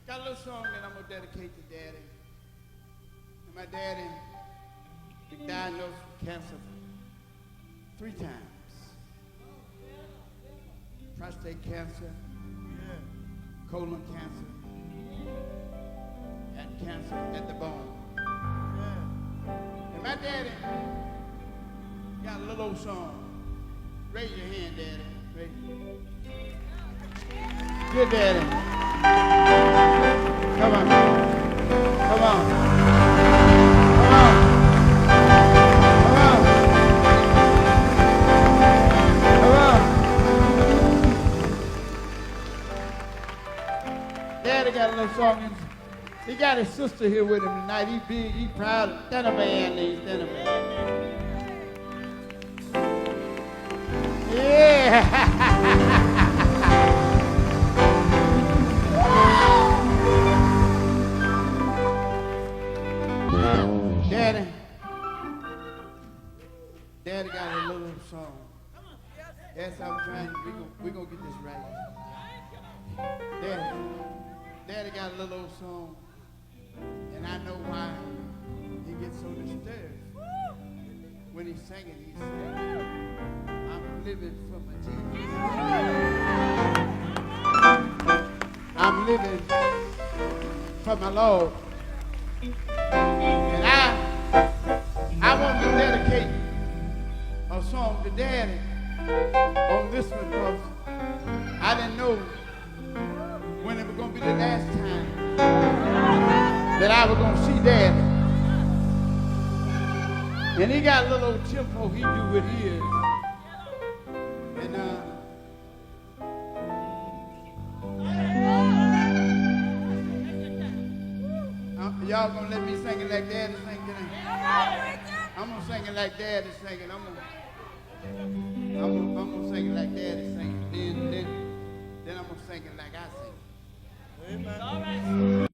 Got a little song that I'm going to dedicate to Daddy. And my daddy was diagnosed with cancer 3 times. Prostate cancer, colon cancer, and cancer at the bone. And my daddy got a little old song. Raise your hand, Daddy. Raise it. Good Daddy. Come on. Come on. Come on. Come on. Come on. Daddy got a little song. He got his sister here with him tonight. He big, he proud. Stand up, man, ladies. Stand up, man. Yeah. Daddy got a little song. Yes, I'm trying. We're going to get this right. Daddy got a little old song. And I know why he gets so disturbed. When he's singing, he says, I'm living for my Jesus. I'm living for my Lord. And I want to dedicate a song to Daddy on this one because I didn't know when it was going to be the last time that I was going to see Daddy. And he got a little old tempo he do with his. And y'all gonna let me sing it like Daddy sing it? I'm gonna sing it like Daddy sing it. I'm gonna sing it like Daddy sing it. Then I'm gonna sing it like I sing it. Amen. All right.